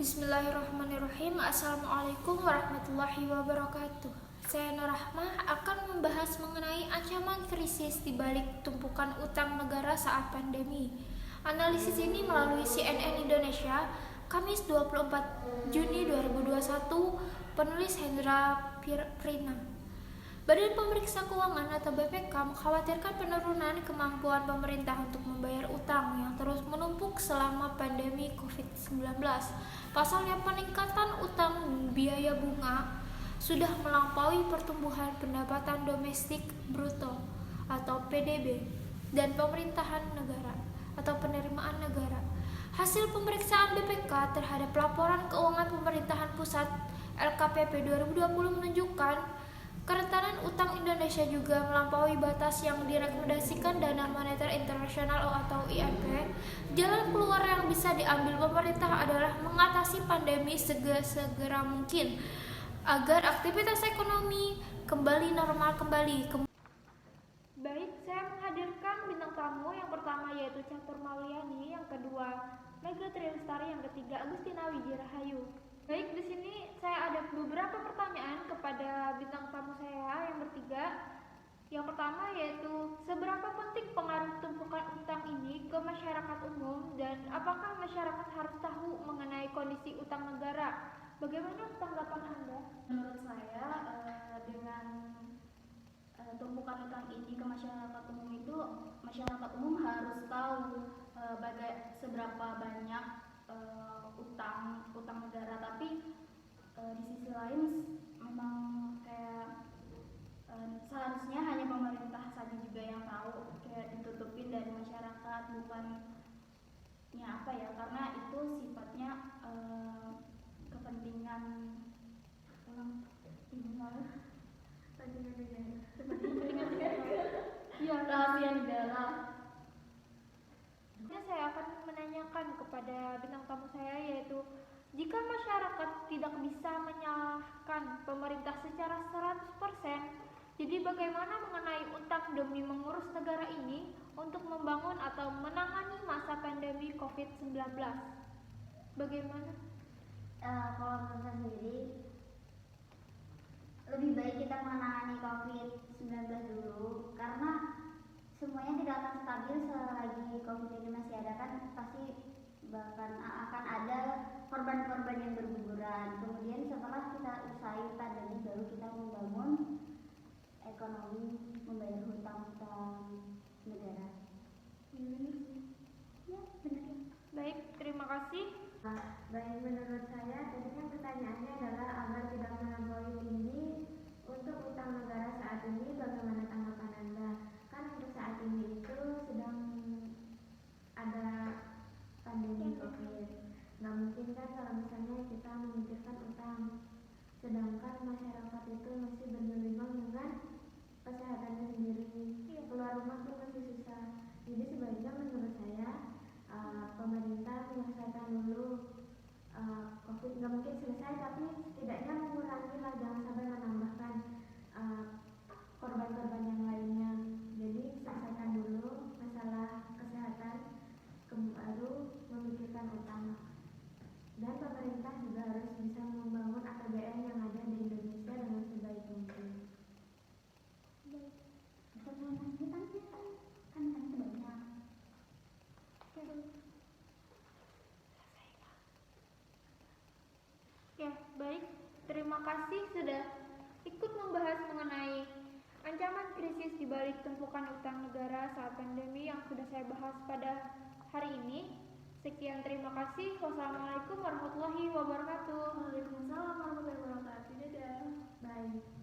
Bismillahirrahmanirrahim. Assalamualaikum warahmatullahi wabarakatuh. Saya Nur Rahmah akan membahas mengenai ancaman krisis di balik tumpukan utang negara saat pandemi. Analisis ini melalui CNN Indonesia, Kamis 24 Juni 2021, penulis Hendra Prina. Badan Pemeriksa Keuangan atau BPK mengkhawatirkan penurunan kemampuan pemerintah untuk membayar utang yang terus menumpuk selama pandemi COVID-19. Pasalnya peningkatan utang biaya bunga sudah melampaui pertumbuhan pendapatan domestik bruto atau PDB dan pemerintahan negara atau penerimaan negara. Hasil pemeriksaan BPK terhadap laporan keuangan pemerintahan pusat LKPP 2020 menunjukkan kerentanan utang Indonesia juga melampaui batas yang direkomendasikan Dana Moneter Internasional atau IMF. Jalan keluar yang bisa diambil pemerintah adalah mengatasi pandemi segera mungkin agar aktivitas ekonomi kembali normal kembali. Baik, saya menghadirkan bintang tamu yang pertama yaitu Catur Mauliani, yang kedua Mega Trilestari, yang ketiga Agustina Wijirahayu. Baik, di sini saya ada beberapa pertanyaan kepada bintang tamu saya yang bertiga. Yang pertama yaitu, seberapa penting pengaruh tumpukan utang ini ke masyarakat umum dan apakah masyarakat harus tahu mengenai kondisi utang negara? Bagaimana tanggapan Anda? Menurut saya, dengan tumpukan utang ini ke masyarakat umum itu, masyarakat umum harus tahu seberapa banyak utang negara, tapi di sisi lain memang kayak seharusnya hanya pemerintah saja juga yang tahu, kayak ditutupin dari masyarakat, bukannya apa ya, karena itu sifatnya kepentingan rahasia negara. Saya akan menanyakan kepada bintang tamu saya yaitu, jika masyarakat tidak bisa menyalahkan pemerintah secara 100%, jadi bagaimana mengenai utang demi mengurus negara ini untuk membangun atau menangani masa pandemi COVID-19? Bagaimana? Kalau menurut saya sendiri, lebih baik kita menangani COVID-19 dulu, karena semuanya tidak akan stabil selagi COVID ini masih ada, kan pasti akan ada korban-korban yang berguguran. Kemudian setelah kita usai pandemi, baru kita membangun ekonomi, membayar hutang-hutang negara. Ya, benar. Baik, terima kasih. Baik, menurut saya tentunya pertanyaannya adalah agar tidak melampaui tinggi untuk utang negara saat ini, bagaimana tanggapan Anda? Kan untuk saat ini itu sedang ada pandemi COVID. Nggak mungkin kan kalau misalnya kita memikirkan utang, sedangkan masyarakat itu masih bergelimang dengan kesehatannya sendiri, keluar rumah tuh masih susah. Jadi sebaiknya menurut saya pemerintah menyelesaikan dulu COVID. Nggak mungkin selesai, tapi setidaknya mengurangi lah, jangan sampai menambahkan korban-korban yang lainnya. Jadi selesaikan dulu masalah kesehatan, baru memikirkan utang. Dan pemerintah juga harus bisa membangun APBN yang ada di Indonesia dengan sebaik mungkin. Ya, baik. Terima kasih sudah ikut membahas mengenai ancaman krisis di balik tumpukan utang negara saat pandemi yang sudah saya bahas pada hari ini. Sekian, terima kasih. Wassalamualaikum warahmatullahi wabarakatuh. Waalaikumsalam warahmatullahi wabarakatuh. Dadah. Baik.